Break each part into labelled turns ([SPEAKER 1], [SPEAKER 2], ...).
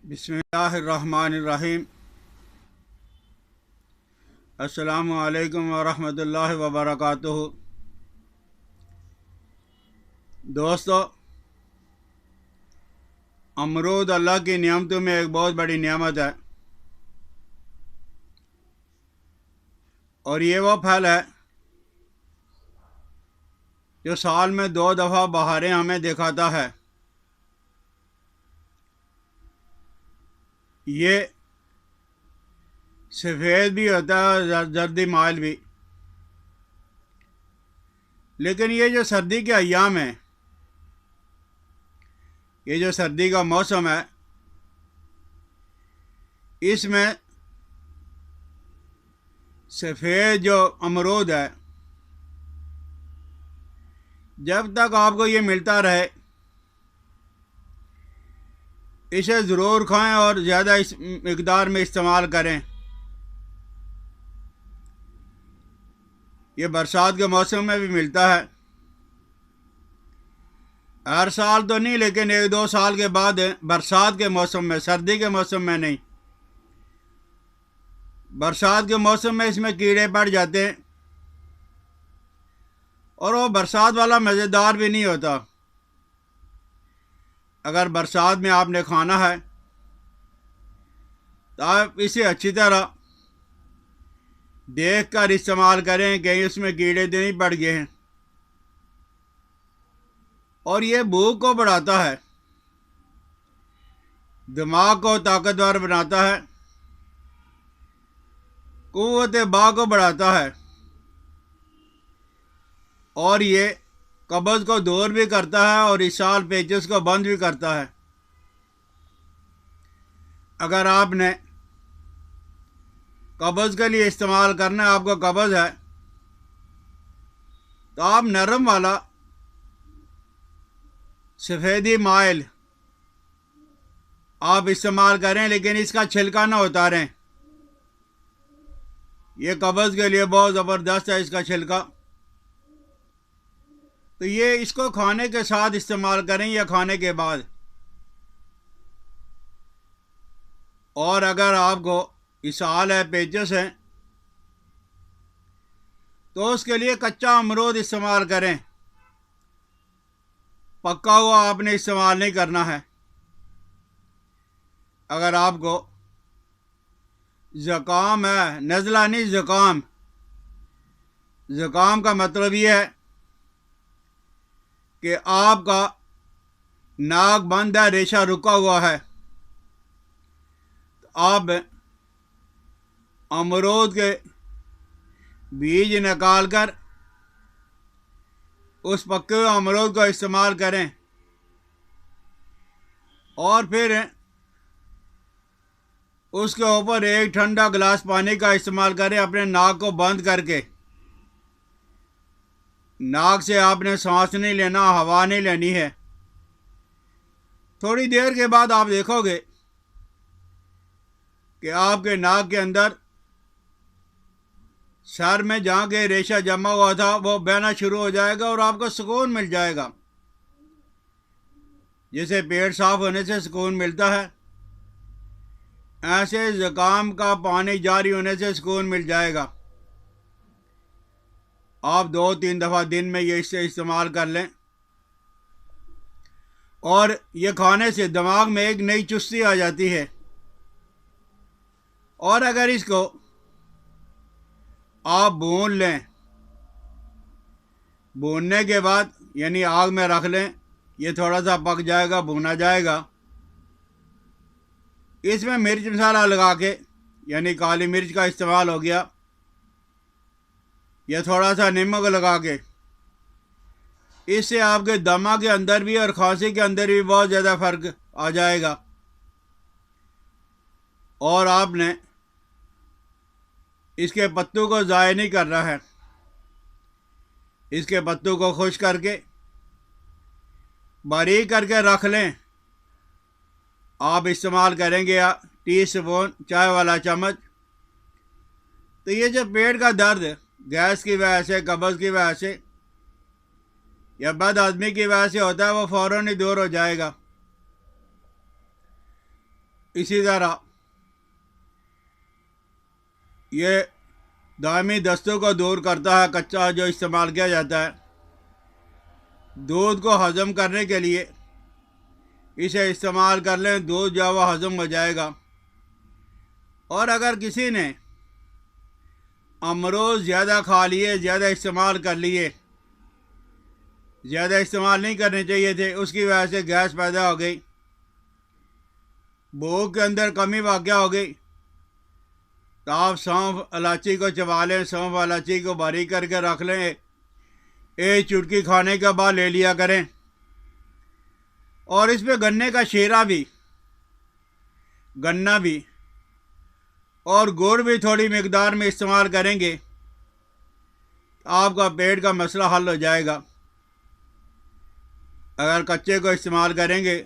[SPEAKER 1] बिस्मिल्लाहिर्रहमानिर्रहीम। अस्सलामु अलैकुम वरहमतुल्लाहि वबरकातुहू। दोस्तों, अमरूद अल्लाह की नियामतों में एक बहुत बड़ी नियामत है और ये वो फल है जो साल में 2 दफ़ा बहारें हमें दिखाता है। ये सफ़ेद भी होता है और जर्दी माइल भी। लेकिन ये जो सर्दी के अय्याम हैं, ये जो सर्दी का मौसम है, इसमें सफ़ेद जो अमरूद है, जब तक आपको ये मिलता रहे इसे ज़रूर खाएं और ज़्यादा इस मिक़दार में इस्तेमाल करें। ये बरसात के मौसम में भी मिलता है, हर साल तो नहीं, लेकिन 1-2 साल के बाद बरसात के मौसम में, सर्दी के मौसम में नहीं। बरसात के मौसम में इसमें कीड़े पड़ जाते हैं और वो बरसात वाला मज़ेदार भी नहीं होता। अगर बरसात में आपने खाना है तो आप इसे अच्छी तरह देख कर इस्तेमाल करें, कहीं उसमें कीड़े तो नहीं पड़ गए हैं। और ये भूख को बढ़ाता है, दिमाग को ताकतवर बनाता है, क़ुव्वत बा को बढ़ाता है और ये कब्ज़ को दूर भी करता है और इसाल पेचिश को बंद भी करता है। अगर आपने कब्ज़ के लिए इस्तेमाल करना है, आपको कब्ज़ है, तो आप नरम वाला सफ़ेदी माइल आप इस्तेमाल करें, लेकिन इसका छिलका ना उतारें। ये कब्ज़ के लिए बहुत ज़बरदस्त है इसका छिलका। तो ये इसको खाने के साथ इस्तेमाल करें या खाने के बाद। और अगर आपको इसहाल है, पेचिश है, तो उसके लिए कच्चा अमरूद इस्तेमाल करें, पका हुआ आपने इस्तेमाल नहीं करना है। अगर आपको ज़ुकाम है, नज़ला नहीं ज़ुकाम, ज़ुकाम का मतलब ये है कि आपका नाक बंद है, रेशा रुका हुआ है, तो आप अमरूद के बीज निकाल कर उस पके हुए अमरूद को इस्तेमाल करें और फिर उसके ऊपर एक ठंडा गिलास पानी का इस्तेमाल करें, अपने नाक को बंद करके। नाक से आपने सांस नहीं लेना, हवा नहीं लेनी है। थोड़ी देर के बाद आप देखोगे कि आपके नाक के अंदर, सर में जहाँ के रेशा जमा हुआ था वो बहना शुरू हो जाएगा और आपको सुकून मिल जाएगा। जैसे पेट साफ होने से सुकून मिलता है, ऐसे ज़ुकाम का पानी जारी होने से सुकून मिल जाएगा। आप 2-3 दफ़ा दिन में ये इससे इस्तेमाल कर लें और ये खाने से दिमाग में एक नई चुस्ती आ जाती है। और अगर इसको आप भून लें, भूनने के बाद यानी आग में रख लें, ये थोड़ा सा पक जाएगा, भुना जाएगा। इसमें मिर्च मसाला लगा के, यानी काली मिर्च का इस्तेमाल हो गया, या थोड़ा सा नमक लगा के, इससे आपके दमा के अंदर भी और खांसी के अंदर भी बहुत ज़्यादा फ़र्क आ जाएगा। और आपने इसके पत्तों को ज़ाय नहीं करना है, इसके पत्तों को खुश करके बारीक करके रख लें। आप इस्तेमाल करेंगे टीस्पून, चाय वाला चम्मच, तो ये जो पेट का दर्द गैस की वजह से, कब्ज़ की वजह से या बद आदमी की वजह से होता है, वो फ़ौरन ही दूर हो जाएगा। इसी तरह ये दामी दस्तों को दूर करता है। कच्चा जो इस्तेमाल किया जाता है दूध को हज़म करने के लिए, इसे इस्तेमाल कर लें, दूध जो है वो हज़म हो जाएगा। और अगर किसी ने अमरूद ज़्यादा खा लिए, ज़्यादा इस्तेमाल कर लिए, ज़्यादा इस्तेमाल नहीं करने चाहिए थे, उसकी वजह से गैस पैदा हो गई, भूख के अंदर कमी वाक़या हो गई, तो आप सौंफ इलायची को चबा लें, सौंफ इलायची को बारीक करके रख लें, एक चुटकी खाने के बाद ले लिया करें। और इस पे गन्ने का शीरा भी, गन्ना भी और गुड़ भी थोड़ी मिकदार में इस्तेमाल करेंगे तो आपका पेट का मसला हल हो जाएगा। अगर कच्चे को इस्तेमाल करेंगे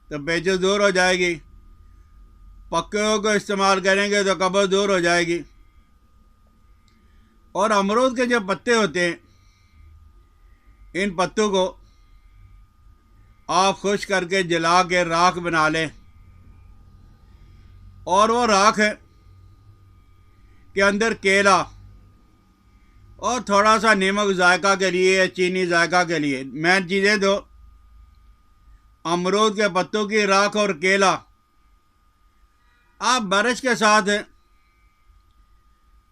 [SPEAKER 1] तो पेचिश दूर हो जाएगी, पक्के को इस्तेमाल करेंगे तो कब्ज़ दूर हो जाएगी। और अमरूद के जो पत्ते होते हैं, इन पत्तों को आप खुश करके जला के राख बना लें, और वो राख के अंदर केला और थोड़ा सा नमक जायका के लिए, चीनी जायका के लिए, मेन चीज़ें तो अमरूद के पत्तों की राख और केला आप ब्रश के साथ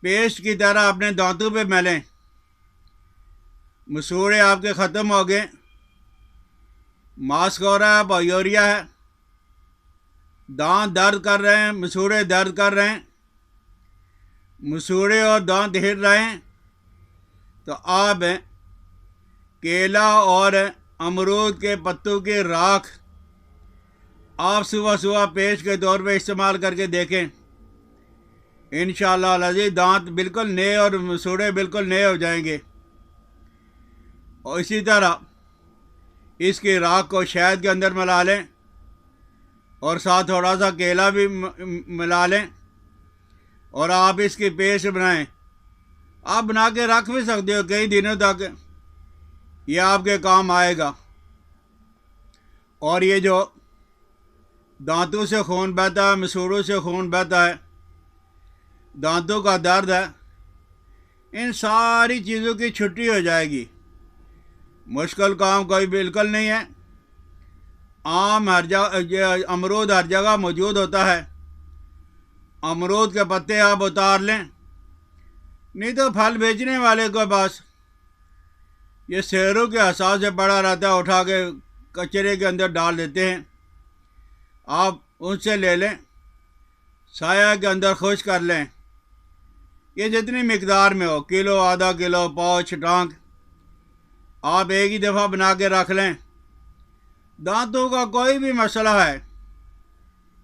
[SPEAKER 1] पेस्ट की तरह अपने दांतों पे मलें। मसूड़े आपके ख़त्म हो गए, मास्क हो रहा है, बायोरिया है, दांत दर्द कर रहे हैं, मसूड़े दर्द कर रहे हैं, मसूड़े और दांत हिल रहे हैं, तो आप केला और अमरूद के पत्तों की राख आप सुबह सुबह पेस्ट के तौर पे इस्तेमाल करके देखें। इंशाअल्लाह अज़ीज़ दांत बिल्कुल नए और मसूड़े बिल्कुल नए हो जाएंगे। और इसी तरह इसकी राख को शहद के अंदर मिला लें और साथ थोड़ा सा केला भी मिला लें और आप इसकी पेस्ट बनाएं। आप बना के रख भी सकते हो कई दिनों तक, ये आपके काम आएगा। और ये जो दांतों से खून बहता है, मसूड़ों से खून बहता है, दांतों का दर्द है, इन सारी चीज़ों की छुट्टी हो जाएगी। मुश्किल काम कोई बिल्कुल नहीं है। आम हर जगह, अमरूद हर जगह मौजूद होता है। अमरूद के पत्ते आप उतार लें, नहीं तो फल बेचने वाले को बस ये शेरों के हिसाब से पड़ा रहता है, उठा के कचरे के अंदर डाल देते हैं। आप उनसे ले लें, साया के अंदर खुश कर लें। ये जितनी मिकदार में हो, किलो, आधा किलो, पाव, छटांक, आप एक ही दफ़ा बना के रख लें। दांतों का कोई भी मसला है,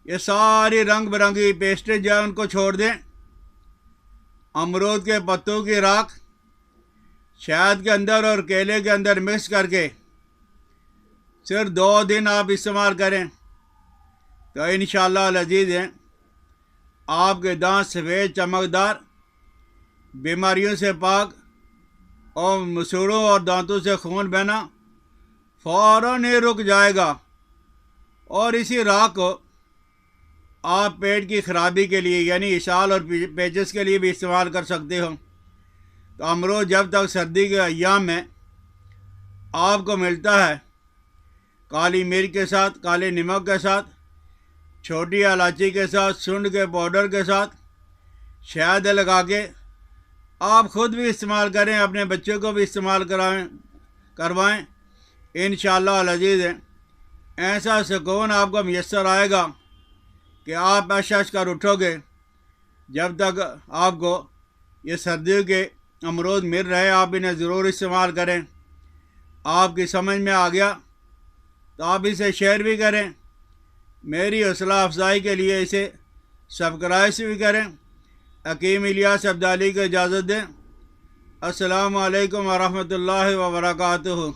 [SPEAKER 1] ये सारी रंग बिरंगी पेस्टें जो है उनको छोड़ दें। अमरूद के पत्तों की राख शहद के अंदर और केले के अंदर मिक्स करके सिर्फ 2 दिन आप इस्तेमाल करें तो इंशाअल्लाह अज़ीज़ हैं आपके दांत सफ़ेद चमकदार, बीमारियों से पाक और मसूड़ों और दांतों से खून बहना फ़ौरन ही रुक जाएगा। और इसी राख को आप पेट की ख़राबी के लिए यानी इशाल और पेचिश के लिए भी इस्तेमाल कर सकते हो। तो अमरूद जब तक सर्दी के अय्याम में आपको मिलता है, काली मिर्च के साथ, काले नमक के साथ, छोटी इलायची के साथ, सूंड के पाउडर के साथ, शहद लगा के आप ख़ुद भी इस्तेमाल करें, अपने बच्चों को भी इस्तेमाल करवाएं। इंशाअल्लाह अज़ीज़ ऐसा सुकून आपको मैसर आएगा कि आप अश कर उठोगे। जब तक आपको ये सर्दियों के अमरूद मिल रहे हैं, आप इन्हें ज़रूर इस्तेमाल करें। आपकी समझ में आ गया तो आप इसे शेयर भी करें, मेरी हौसला अफजाई के लिए इसे सब्सक्राइब भी करें। हकीम इलियास अब्दाली को इजाज़त दें। अस्सलामु अलैकुम व रहमतुल्लाहि व बरकातुहू।